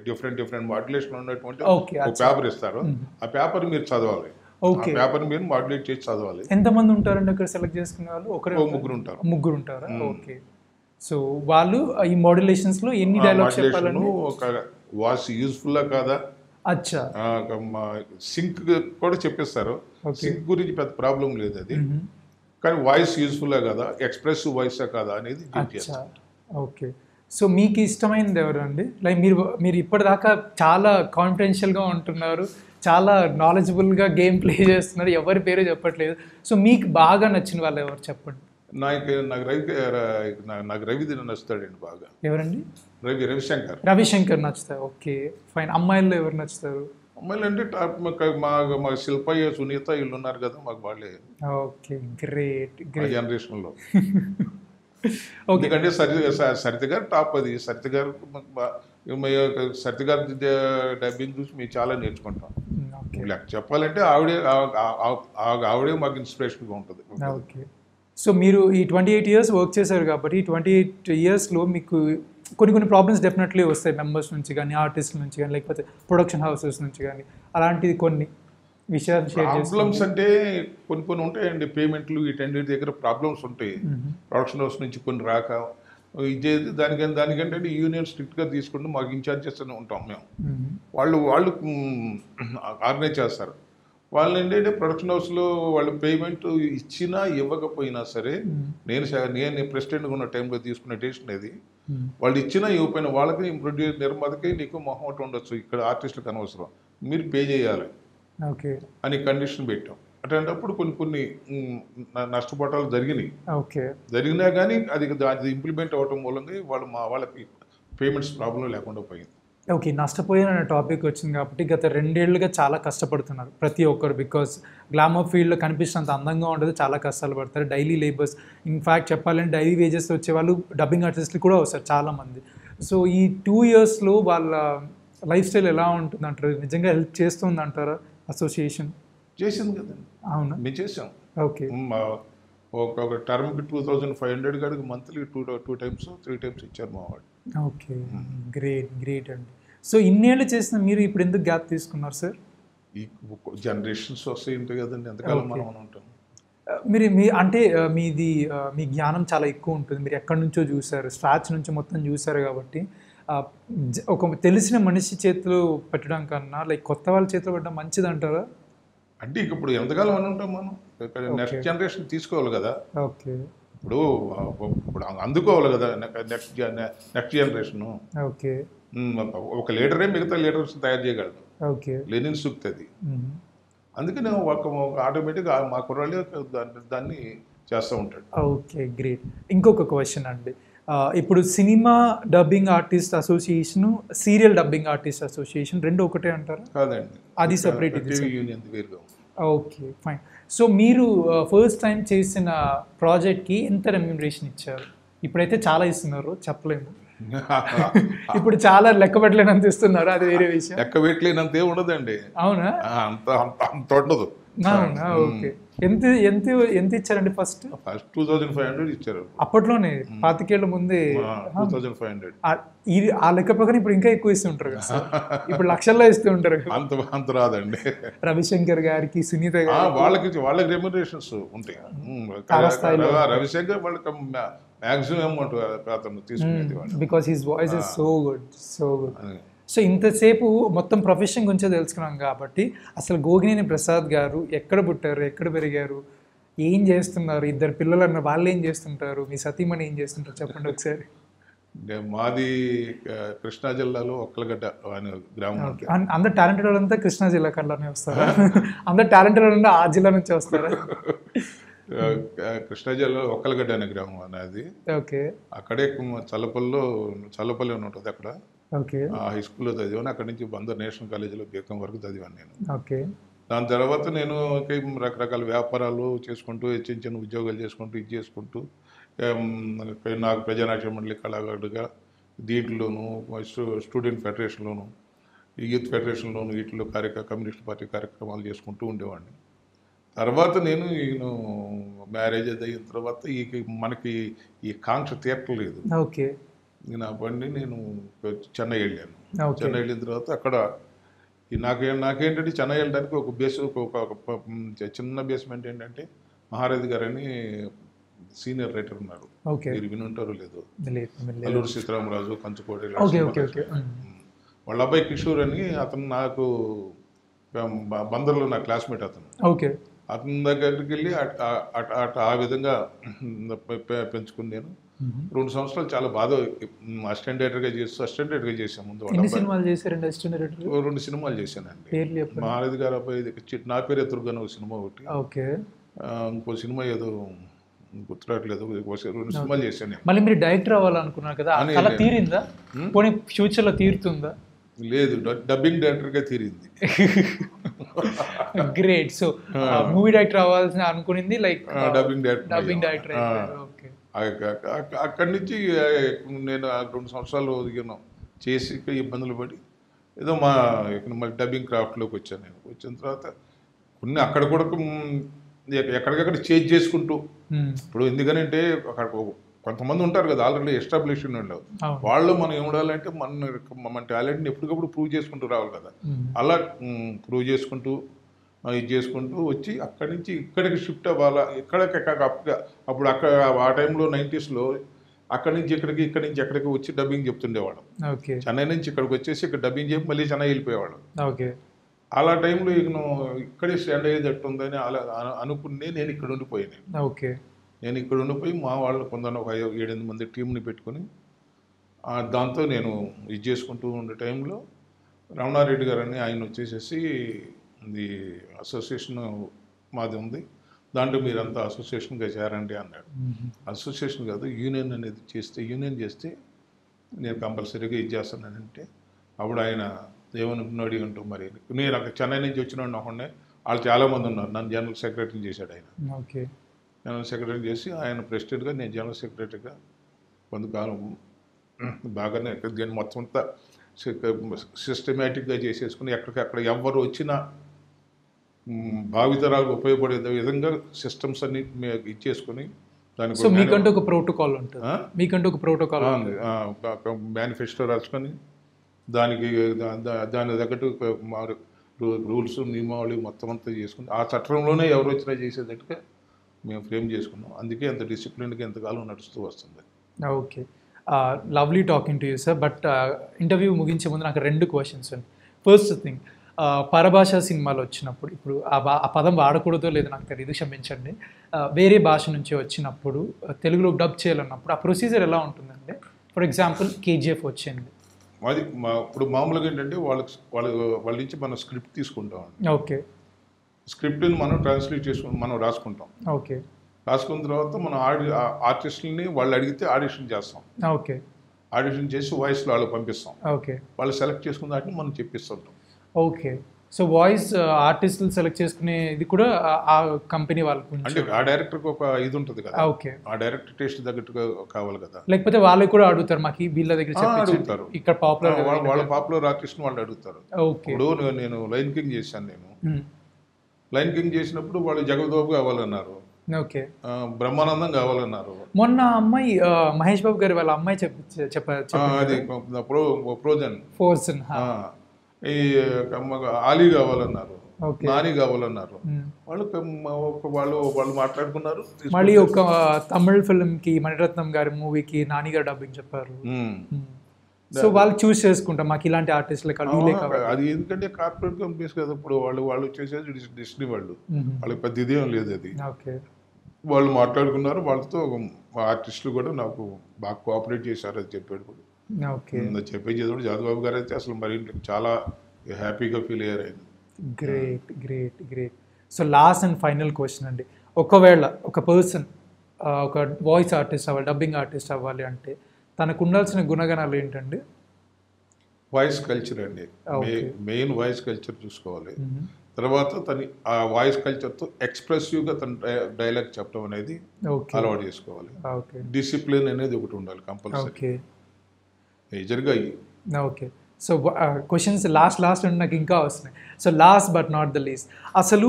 డిఫరెంట్ మాడ్యులేషన్ ఉన్నటువంటి ఒక పేపర్ ఇస్తారు. ఆ పేపర్ మీరు చదవాలి. ఓకే, పేపర్ మీరు మాడ్యులేట్ చేసి చదవాలి. ఎంతమంది ఉంటారండి అక్కడ సెలెక్ట్ చేసుకునే వాళ్ళు? ముగ్గురు ఉంటారా? ఓకే. సో వాళ్ళు ఈ మాడ్యులేషన్స్ లో ఎన్ని డైలాగ్స్ చెప్పాలని, ఒక వాయిస్ యూజ్ఫుల్లా కాదా, అచ్చా, సింక్ కూడా చెప్పిస్తారు. సింక్ గురించి పెద్ద ప్రాబ్లం లేదు అది, కానీ వాయిస్ యూజ్ఫుల్లా కదా, ఎక్స్ప్రెసివ్ వాయిసా కదా అనేది. ఓకే. సో మీకు ఇష్టమైనది ఎవరు అండి? లైక్ మీరు ఇప్పటిదాకా చాలా కాన్ఫిడెన్షియల్గా ఉంటున్నారు, చాలా నాలెడ్జబుల్గా గేమ్ ప్లే చేస్తున్నారు, ఎవరి పేరు చెప్పట్లేదు. సో మీకు బాగా నచ్చిన వాళ్ళు ఎవరు చెప్పండి. నాకు రవి నచ్చుతాడండి బాగా. ఎవరండి? రవిశంకర్ నచ్చుతారు. Okay, fine. అమ్మాయిల్లో ఎవరు నచ్చుతారు? అమ్మాయిలు అంటే మా శిల్పయ్య, సునీత వీళ్ళు ఉన్నారు కదా, మాకు వాళ్ళే. ఓకే, గ్రేట్ జనరేషన్లో. ఎందుకంటే సరిత గారు టాప్. అది సరిత గారు డబ్బింగ్ చూసి మేము చాలా నేర్చుకుంటాం. చెప్పాలంటే ఆవిడే మాకు ఇన్స్పిరేషన్గా ఉంటుంది. ఓకే. సో మీరు ఈ 28 years వర్క్ చేశారు కాబట్టి ఈ 28 yearsలో మీకు కొన్ని ప్రాబ్లమ్స్ డెఫినెట్లీ వస్తాయి, మెంబర్స్ నుంచి కానీ, ఆర్టిస్టుల నుంచి కానీ, లేకపోతే ప్రొడక్షన్ హౌసెస్ నుంచి కానీ. అలాంటిది కొన్ని విషయాలు షేర్ చేస్తారు. ప్రాబ్లమ్స్ అంటే కొన్ని ఉంటాయండి. పేమెంట్లు వీటన్నిటి దగ్గర ప్రాబ్లమ్స్ ఉంటాయి. ప్రొడక్షన్ హౌస్ నుంచి కొన్ని రాక ఇది దానికంటే యూనియన్ స్ట్రిక్ట్గా తీసుకుంటూ మాకు ఇన్ఛార్జెస్ అని ఉంటాం మేము. వాళ్ళు ఆర్గనైజ్ చేస్తారు. వాళ్ళు ఏంటంటే ప్రొడక్షన్ హౌస్లో వాళ్ళు పేమెంట్ ఇచ్చినా ఇవ్వకపోయినా సరే, నేను ప్రెసిడెంట్గా ఉన్న టైంలో తీసుకున్న డెసిషన్ అది. వాళ్ళు ఇచ్చినా ఇవ్వకపోయినా వాళ్ళకి నిర్మాతకి నీకు మొహమాట ఉండొచ్చు, ఇక్కడ ఆర్టిస్టులకు అనవసరం, మీరు పే చేయాలి అని కండిషన్ పెట్టాం. అటువంటిప్పుడు కొన్ని నష్టపోటాలు జరిగినా కానీ అది ఇంప్లిమెంట్ అవ్వటం మూలంగా వాళ్ళకి పేమెంట్స్ ప్రాబ్లం లేకుండా పోయింది. ఓకే, నష్టపోయిన టాపిక్ వచ్చింది కాబట్టి గత 2 ఏళ్లుగా చాలా కష్టపడుతున్నారు ప్రతి ఒక్కరు. బికాస్ గ్లామర్ ఫీల్డ్లో కనిపిస్తున్నంత అందంగా ఉండదు, చాలా కష్టాలు పడతారు. డైలీ లేబర్స్, ఇన్ఫ్యాక్ట్ చెప్పాలంటే డైలీ వేజెస్ వచ్చే వాళ్ళు డబ్బింగ్ ఆర్టిస్టులు కూడా వస్తారు చాలామంది. సో ఈ 2 yearsలో వాళ్ళ లైఫ్ స్టైల్ ఎలా ఉంటుంది అంటారు? నిజంగా హెల్ప్ చేస్తుంది అంటారా అసోసియేషన్? చేసింది కదండి. అవునా? మేము చేసాం. ఓకే, ఒక టర్మ్కి 2500 కాడికి మంత్లీ 2 times 3 times ఇచ్చారు మా వాడు. ఓకే, గ్రేట్ అండి. సో ఇన్నేళ్ళు చేసిన మీరు ఇప్పుడు ఎందుకు గ్యాప్ తీసుకున్నారు సార్? ఈ జనరేషన్స్ వస్తాయి ఉంటాయి కదండి, ఎంతకాలం మనం ఉంటాం. మీరు మీ జ్ఞానం చాలా ఎక్కువ ఉంటుంది. మీరు ఎక్కడి నుంచో చూసారు, స్టార్చ్ నుంచి మొత్తం చూసారు కాబట్టి ఒక తెలిసిన మనిషి చేతిలో పెట్టడం కన్నా లైక్ కొత్త వాళ్ళ చేతిలో పెట్టడం మంచిది అంటారా? అంటే ఇప్పుడు ఎంతకాలం అని ఉంటాం మనం, నెక్స్ట్ జనరేషన్ తీసుకోవాలి కదా. ఓకే, ఇప్పుడు అందుకోవాలి కదా నెక్స్ట్ జనరేషన్. ఓకే, ఒక లీడరే మిగతా లీడర్స్ తయారు చేయగలడు. ఓకే, లెనిన్ సూక్తి అది. అందుకని ఒక ఆటోమేటిక్గా మా కుర్రాళ్ళు దాన్ని చేస్తూ ఉంటాడు. Okay, great. ఇంకొక క్వశ్చన్ అండి, ఇప్పుడు cinema dubbing artist association, serial dubbing artist association రెండు ఒకటే అంటారా? కాదండి, అది సెపరేట్, యూనియన్ వేరుగా. Okay, fine. సో మీరు ఫస్ట్ టైం చేసిన ప్రాజెక్ట్కి ఎంత రెమ్యూనరేషన్ ఇచ్చారు? ఇప్పుడైతే చాలా ఇస్తున్నారు, చెప్పలేము. ఇప్పుడు చాలా లెక్క పెట్టలేనంత ఇస్తున్నారు, అది వేరే విషయం. లెక్క పెట్టలేనంత ఏమి ఉండదండి. అవునా? అంత ఉండదు. అవునా? ఓకే. ఎంత ఎంత ఎంత ఇచ్చారండి? ఫస్ట్ 2500 ఇచ్చారు. అప్పట్లోనే 25 ఏళ్ల ముందే 2500. ఆ లెక్క ప్రకారం ఇప్పుడు ఇంకా ఎక్కువ ఇస్తుంటారు కదా సార్. ఇప్పుడు లక్షల్లో ఇస్తూ ఉంటారు. అంత రాదండి. రవిశంకర్ గారికి, సునీత గారికి వాళ్ళకి రెమ్యునరేషన్స్ ఉంటాయి. రవిశంకర్ వాళ్ళకి మ్యాక్సిమం అమౌంట్ అతను తీసుకునేది, because his voice is so good. So ఇంతసేపు మొత్తం ప్రొఫెషన్ గురించే తెలుసుకున్నాం కాబట్టి అసలు గోగినేని ప్రసాద్ గారు ఎక్కడ పుట్టారు, ఎక్కడ పెరిగారు, ఏం చేస్తున్నారు, 2 పిల్లలు అన్న వాళ్ళు ఏం చేస్తుంటారు, మీ సతీమణి ఏం చేస్తుంటారు చెప్పండి ఒకసారి. మాది కృష్ణా జిల్లాలో ఒక్కలగడ్డ అనే గ్రామం. అందరు టాలెంటెడ్ వాళ్ళంతా కృష్ణా జిల్లా కల్లానే వస్తారా? అందరు టాలెంటెడ్ వాళ్ళంతా ఆ జిల్లా నుంచి వస్తారా? కృష్ణా జిల్లాలో ఒక్కలగడ్డ అనే గ్రామం అనేది. ఓకే, అక్కడే చల్లపల్లి అని ఉంటుంది అక్కడ. ఓకే, హై స్కూల్లో చదివాను. అక్కడి నుంచి బందర్ నేషనల్ కాలేజీలో బీకాం వరకు చదివాను నేను. ఓకే. దాని తర్వాత నేను రకరకాల వ్యాపారాలు చేసుకుంటూ, చిన్న ఉద్యోగాలు చేసుకుంటూ, ఇది చేసుకుంటూ నాకు ప్రజానాట్య మండలి కళాకారుడిగా దీంట్లోనూ, స్టూడెంట్ ఫెడరేషన్లోను, యూత్ ఫెడరేషన్లోను, వీటిలో కమ్యూనిస్ట్ పార్టీ కార్యక్రమాలు చేసుకుంటూ ఉండేవాడిని. తర్వాత నేను మ్యారేజ్ అయిన తర్వాత మనకి ఈ కాంక్ష తీరట్లేదు. ఓకే, నేను ఆ బండి నేను చెన్నై వెళ్ళాను. చెన్నై వెళ్ళిన తర్వాత అక్కడ నాకేంటంటే చెన్నై వెళ్ళడానికి ఒక చిన్న బేస్మెంట్ ఏంటంటే మహారథి గారు అని సీనియర్ రైటర్ ఉన్నారు, మీరు వినుంటారు లేదు, అల్లూరు సీతారామరాజు, కంచుకోటి, వాళ్ళ అబ్బాయి కిషోర్ అని అతను నాకు బందర్లో నా క్లాస్మేట్ అతను. అతని దగ్గరికి వెళ్ళి ఆ విధంగా పెంచుకుని నేను 2 సంవత్సరాలు చాలా బాగా అసిస్టెంట్ డైరెక్టర్గా చేసాం ముందు ఎన్ని సినిమాలు చేశారండి అసిస్టెంట్ డైరెక్టర్? 2 సినిమాలు చేశానండి. పేర్లు చెప్పండి. మాలతి గారు అబ్బాయి నా పేరే దుర్గన్ ఒక సినిమా ఒకటి, ఓకే. ఇంకో సినిమా ఏదో గుర్తురాట్లేదు, 2 సినిమాలు చేశాను నేను. మళ్ళీ మీరు డైరెక్టర్ అవ్వాలనుకున్నారు కదా, అని అలా తీరిందా? పోనీ ఫ్యూచర్లో తీరుతుందా? లేదు, డబ్బింగ్ డైరెక్టర్గా తీరింది. గ్రేట్. సో మూవీ డైరెక్టర్ అవ్వాల్సిన అనుకునింది లైక్ డబ్బింగ్ డైరెక్టర్. ఓకే. అక్కడి నుంచి నేను 2 సంవత్సరాలు చేసి ఇబ్బందులు పడి ఏదో మళ్ళీ డబ్బింగ్ క్రాఫ్ట్లోకి వచ్చాను. నేను వచ్చిన తర్వాత కొన్ని అక్కడ కూడా ఎక్కడికక్కడ చేంజ్ చేసుకుంటూ, ఇప్పుడు ఎందుకనంటే అక్కడ కొంతమంది ఉంటారు కదా ఆల్రెడీ ఎస్టాబ్లిష్ వాళ్ళు, వాళ్ళు మనం ఏం ఉండాలంటే మన టాలెంట్ని ఎప్పటికప్పుడు ప్రూవ్ చేసుకుంటూ రావాలి కదా. అలా ప్రూవ్ చేసుకుంటూ ఇది చేసుకుంటూ వచ్చి అక్కడి నుంచి ఇక్కడికి షిఫ్ట్ అవ్వాలా. అప్పుడు అక్కడ ఆ టైంలో 90s అక్కడి నుంచి ఇక్కడి నుంచి ఎక్కడికి వచ్చి డబ్బింగ్ చెప్తుండేవాళ్ళం. చెన్నై నుంచి ఇక్కడికి వచ్చేసి ఇక్కడ డబ్బింగ్ చెప్పి మళ్ళీ చెన్నై వెళ్ళిపోయేవాళ్ళం. అలా టైంలో ఇక్కడే స్టాండ్ అయ్యేటట్టు ఉందని అలా అనుకుని నేను ఇక్కడ ఉండిపోయాను. నేను ఇక్కడ ఉండిపోయి మా వాళ్ళు కొందరు ఒక 7-8 మంది టీంని పెట్టుకొని దాంతో నేను ఇది చేసుకుంటూ ఉండే టైంలో రమణారెడ్డి గారని ఆయన వచ్చేసేసి ఇది అసోసియేషన్ మాది ఉంది, దాంట్లో మీరంతా అసోసియేషన్గా చేరండి అన్నాడు. అసోసియేషన్ కాదు, యూనియన్ అనేది యూనియన్ చేస్తే నేను కంపల్సరీగా ఇది చేస్తానంటే అప్పుడు ఆయన ఏమనుకున్నాడు అంటూ, మరి నేను అక్కడ చెన్నై నుంచి వచ్చిన ఒకనే వాళ్ళు చాలామంది ఉన్నారు, నన్ను జనరల్ సెక్రటరీ చేశాడు ఆయన. జనరల్ సెక్రటరీ చేసి ఆయన ప్రెసిడెంట్గా, నేను జనరల్ సెక్రటరీగా కొంతకాలం బాగానే దీన్ని మొత్తం అంతా సిస్టమేటిక్గా చేసేసుకుని ఎక్కడికక్కడ ఎవరు వచ్చినా భావితరాలకు ఉపయోగపడే విధంగా సిస్టమ్స్ అన్ని ఇచ్చేసుకుని దానికి మీకంటూ ఒక ప్రోటోకాల్ ఉంటుంది, మీకంటూ ఒక ప్రోటోకాల్ మేనిఫెస్టో రాసుకొని దాని తగ్గట్టు రూల్స్ నియమావళి మొత్తం అంతా చేసుకుని ఆ చట్టంలోనే ఎవరు వచ్చినా చేసేటట్టుగా మేము ఫ్రేమ్ చేసుకున్నాం. అందుకే అంత డిసిప్లిన్గా ఎంతకాలం నడుస్తూ వస్తుంది. Okay, lovely talking to you sir. But interview ముగించే ముందు నాకు 2 క్వశ్చన్స్ అండి. ఫస్ట్ థింగ్, పరభాష సినిమాలు వచ్చినప్పుడు, ఇప్పుడు ఆ పదం వాడకూడదో లేదో నాకు తెలియదు, క్షమించండి, వేరే భాష నుంచి వచ్చినప్పుడు తెలుగులో డబ్ చేయాలన్నప్పుడు ఆ ప్రొసీజర్ ఎలా ఉంటుందండి? ఫర్ ఎగ్జాంపుల్ KGF వచ్చింది, అది ఇప్పుడు మామూలుగా ఏంటంటే వాళ్ళ నుంచి మనం స్క్రిప్ట్ తీసుకుంటాం. ఓకే. స్క్రిప్ట్ని మనం ట్రాన్స్లేట్ చేసుకుని మనం రాసుకుంటాం. ఓకే. రాసుకున్న తర్వాత మనం ఆర్టిస్టులని వాళ్ళు అడిగితే ఆడిషన్ చేస్తాం. ఓకే. ఆడిషన్ చేసి వాయిస్లో వాళ్ళకి పంపిస్తాం. ఓకే. వాళ్ళు సెలెక్ట్ చేసుకున్న దాన్ని మనం చెప్పిస్తుంటాం. ఓకే. సో వాయిస్ ఆర్టిస్టులు సెలెక్ట్ చేసుకునే ఇది కూడా ఆ కంపెనీ వాళ్ళకు అంటే ఆ డైరెక్టర్కి ఒక ఇది ఉంటుంది కదా. ఓకే. ఆ డైరెక్టర్ టేస్ట్ తగ్గట్టుగా కావాలి కదా. లేకపోతే వాళ్ళకి కూడా అడుగుతారు, మాకు వీళ్ళ దగ్గర అడుగుతారు, ఇక్కడ పాపులర్ వాళ్ళ పాపులర్ ఆర్టిస్ట్ని వాళ్ళు అడుగుతారు. ఇప్పుడు నేను లైన్ కింగ్ చేశాను. నేను లైన్ కింగ్ చేసినప్పుడు వాళ్ళు జగద్బాబు కావాలన్నారు, ఓకే, బ్రహ్మానందం కావాలన్నారు. మొన్న అమ్మాయి మహేష్ బాబు గారి వాళ్ళ అమ్మాయి అది ఫ్రోజన్ ఈ ఆలీ కావాలన్నారు, నాని కావాలన్నారు. వాళ్ళు మాట్లాడుకున్నారు. మళ్ళీ ఒక తమిళ ఫిల్మ్ కి మణిరత్నం గారి మూవీకి నాని గారు డబ్బింగ్ చెప్పారు. సో వాళ్ళు చూస్ చేసుకుంటాం, మాకు ఇలాంటి ఆర్టిస్టులు కావాలి. అది ఎందుకంటే కార్పొరేట్ కంపెనీస్ కదా. ఇప్పుడు వాళ్ళు వచ్చేసేది డిస్నీ వాళ్ళు, వాళ్ళకి పెద్ద ఇదేం లేదు. అది వాళ్ళు మాట్లాడుకున్నారు. వాళ్ళతో ఆర్టిస్టులు కూడా నాకు బాగా కోఆపరేట్ చేశారు. అది చెప్పాడు కూడా. చెప్పేది కూడా జాదబాబు గారు అయితే అసలు మరి చాలా హ్యాపీగా ఫీల్ అయ్యారు ఆయన. Great great great. So last and final question అండి, ఒకవేళ ఒక పర్సన్ ఒక వాయిస్ ఆర్టిస్ట్ అవ్వాలి, డబ్బింగ్ ఆర్టిస్ట్ అవ్వాలి అంటే తనకు ఉండాల్సిన గుణగణాలు ఏంటండి? వాయిస్ కల్చర్ అండి, మెయిన్ వాయిస్ కల్చర్ చూసుకోవాలి. తర్వాత ఆ వాయిస్ కల్చర్తో ఎక్స్ప్రెసివ్గా తన డైలాగ్ చెప్పడం అనేది అలవాటు చేసుకోవాలి. డిసిప్లిన్ అనేది ఒకటి ఉండాలి కంపల్సరీ మేజర్గా. Okay. So questions last and నాకు ఇంకా వస్తున్నాయి. So last but not the least, అసలు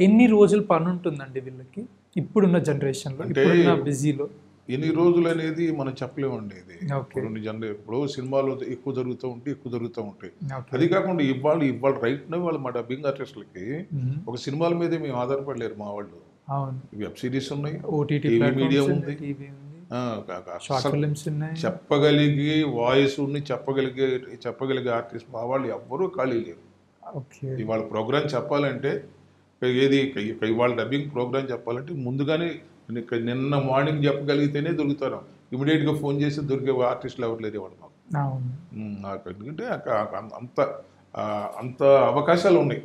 ఎన్ని రోజులు పని ఉంటుందండి వీళ్ళకి ఇప్పుడున్న జనరేషన్లో, ఇప్పుడున్న బిజీలో? ఎన్ని రోజులు అనేది మనం చెప్పలేమండి. ఇది ఇప్పుడు సినిమాలు ఎక్కువ జరుగుతూ ఉంటాయి. అది కాకుండా ఇవాళ రైట్ నా వాళ్ళు మా డబ్బింగ్ ఆర్టిస్టులకి ఒక సినిమాల మీదే మేము ఆధారపడలేరు. మా వాళ్ళు వెబ్ సిరీస్ ఉన్నాయి, టీవీ మీడియా ఉంది, చెప్పగలిగి వాయిస్ చెప్పగలిగే ఆర్టిస్ట్ మా వాళ్ళు ఎవ్వరూ ఖాళీ లేరు. ఇవాళ ప్రోగ్రామ్ చెప్పాలంటే ఇవాళ డబ్బింగ్ ప్రోగ్రామ్ చెప్పాలంటే ముందుగానే నిన్న మార్నింగ్ చెప్పగలిగితేనే దొరుకుతారు. ఇమీడియట్గా ఫోన్ చేసి దొరికే ఆర్టిస్టులు ఎవరు లేరు ఇవాళ మాకు. అవును. నాకు ఎందుకంటే అంత అంత అవకాశాలు ఉన్నాయి.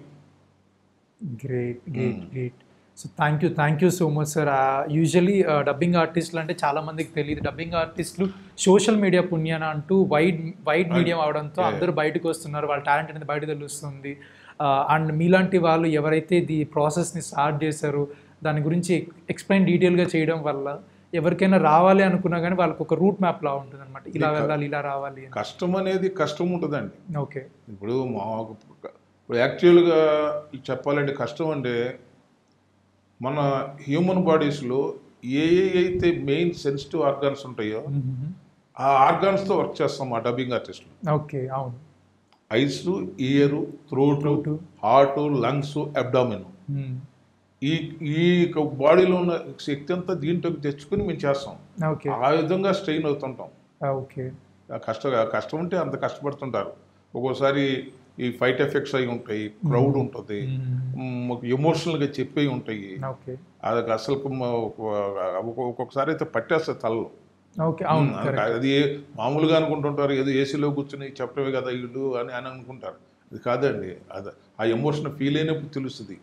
Great great great. So thank you so much sir. Usually dubbing ఆర్టిస్టులు అంటే చాలా మందికి తెలియదు. డబ్బింగ్ ఆర్టిస్టులు సోషల్ మీడియా పుణ్యాన అంటూ వైడ్ మీడియం అవడంతో అందరూ బయటకు వస్తున్నారు, వాళ్ళ టాలెంట్ అనేది బయట తెలుస్తుంది. అండ్ మీలాంటి వాళ్ళు ఎవరైతే ఈ ప్రాసెస్ని స్టార్ట్ చేశారో దాని గురించి ఎక్స్ప్లెయిన్ డీటెయిల్గా చేయడం వల్ల ఎవరికైనా రావాలి అనుకున్నా కానీ వాళ్ళకి ఒక రూట్ మ్యాప్ లా ఉంటుంది అనమాట. ఇలా వెళ్ళాలి, ఇలా రావాలి. కష్టం అనేది కష్టం ఉంటుందండి. ఓకే. ఇప్పుడు యాక్చువల్గా చెప్పాలంటే కష్టం అంటే మన హ్యూమన్ బాడీస్లో ఏ అయితే మెయిన్ సెన్సిటివ్ ఆర్గాన్స్ ఉంటాయో ఆ ఆర్గాన్స్తో వర్క్ చేస్తాం మా డబ్బింగ్ ఆర్టిస్టులు. ఓకే. అవును. Ice, year, throat, heart, lungs, abdomen, ఈ బాడీలో ఉన్న శక్తి అంతా దీంట్లోకి తెచ్చుకుని మేము చేస్తాం. ఆ విధంగా స్ట్రెయిన్ అవుతుంటాం. కష్టం ఉంటే అంత కష్టపడుతుంటారు. ఒక్కోసారి ఈ ఫైట్ ఎఫెక్ట్స్ అయి ఉంటాయి, క్రౌడ్ ఉంటుంది, ఎమోషనల్గా చెప్పేవి ఉంటాయి. అది అసలు ఒక్కొక్కసారి అయితే పట్టేస్తుంది తలలో. అది మామూలుగా అనుకుంటుంటారు, ఏదో ఏసీలో కూర్చొని చెప్పడమే కదా వీళ్ళు అని అనుకుంటారు. అది కాదండి. అది ఆ ఎమోషన్ ఫీల్ అయినప్పుడు తెలుస్తుంది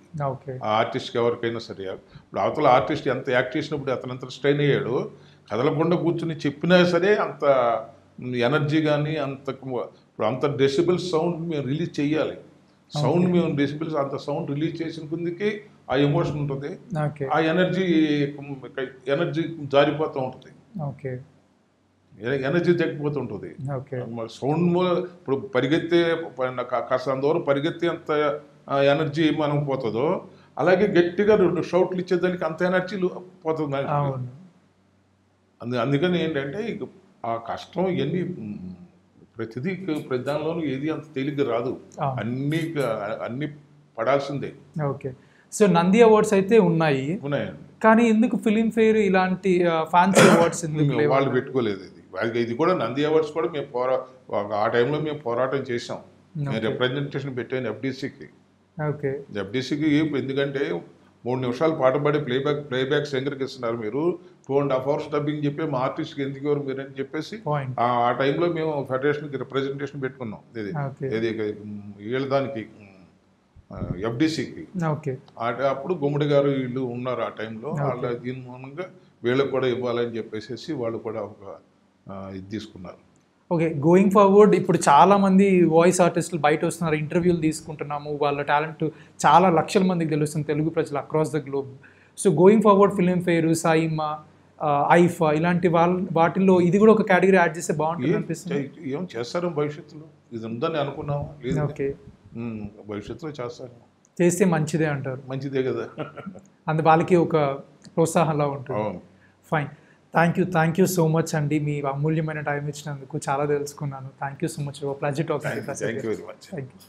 ఆ ఆర్టిస్ట్కి ఎవరికైనా సరే. ఇప్పుడు అవతల ఆర్టిస్ట్ ఎంత యాక్ట్ చేసినప్పుడు అతను ఎంత స్ట్రెయిన్ అయ్యాడు, కదలకుండా కూర్చొని చెప్పినా సరే అంత ఎనర్జీ కానీ అంత డెసిబుల్స్ సౌండ్ మేము రిలీజ్ చేయాలి. సౌండ్ మేము డెసిబుల్స్ అంత సౌండ్ రిలీజ్ చేసిన కొందికి ఆ ఎమోషన్ ఉంటుంది, ఆ ఎనర్జీ జారిపోతూ ఉంటుంది, ఎనర్జీ తగ్గిపోతూ ఉంటుంది. సౌండ్ ఇప్పుడు పరిగెత్తే కాస్త దూరం పరిగెత్తే అంత ఎనర్జీ మనం పోతుందో అలాగే గట్టిగా 2 షౌట్లు ఇచ్చేదానికి అంత ఎనర్జీ పోతుంది. అందుకని ఏంటంటే ఆ కష్టం ఇవన్నీ ప్రతి దానిలోనూ ఏది అంత తేలిగ్గా రాదు, అన్ని పడాల్సిందే. ఓకే. సో నంది అవార్డ్స్ అయితే ఉన్నాయండి, కానీ ఎందుకు ఫిలింఫేర్ ఇలాంటి ఫ్యాన్సీ అవార్డ్స్ వాళ్ళు పెట్టుకోలేదు? ఇది కూడా నంది అవార్డ్స్ కూడా మేము ఆ టైంలో మేము పోరాటం చేసాం. నేను రిప్రజెంటేషన్ పెట్టాను ఎఫ్డీసీకి. ఎఫ్డీసీకి ఎందుకంటే 3 నిమిషాలు పాట పాడి ప్లేబ్యాక్ సింగర్కి ఇస్తున్నారు, మీరు 2.5 hours డబ్బింగ్ చెప్పి మా ఆర్టిస్ట్కి ఎందుకు ఎవరు మీరు అని చెప్పేసి ఆ టైంలో మేము ఫెడరేషన్కి రిప్రజెంటేషన్ పెట్టుకున్నాం. ఇది వీళ్ళ దానికి ఎఫ్డీసీకి. అప్పుడు గుమ్మడి గారు వీళ్ళు ఉన్నారు ఆ టైంలో. వాళ్ళ దీని మూలంగా వీళ్ళకి కూడా ఇవ్వాలని చెప్పేసి వాళ్ళు కూడా ఒక ఇది తీసుకున్నారు. ఓకే. గోయింగ్ ఫార్వర్డ్ ఇప్పుడు చాలామంది వాయిస్ ఆర్టిస్టులు బయట వస్తున్నారు, ఇంటర్వ్యూలు తీసుకుంటున్నాము, వాళ్ళ టాలెంట్ చాలా లక్షల మందికి తెలుస్తుంది, తెలుగు ప్రజలు across the globe. So going forward Filmfare, SIIMA, IIFA ఇలాంటి వాటిల్లో ఇది కూడా ఒక కేటగిరీ యాడ్ చేస్తే బాగుంటుంది అనిపిస్తుంది. ఏం చేస్తారు భవిష్యత్తులో? ఇది ఉందని అనుకున్నాం. ఓకే. భవిష్యత్తులో చేస్తే మంచిదే అంటారు. మంచిదే కదా, అందు వాళ్ళకి ఒక ప్రోత్సాహంలా ఉంటుంది. Fine. Thank you so much అండి. మీ అమూల్యమైన టైం ఇచ్చినందుకు చాలా తెలుసుకున్నాను. Thank you so much. Pleasure talking. Thank you very much. Thank you.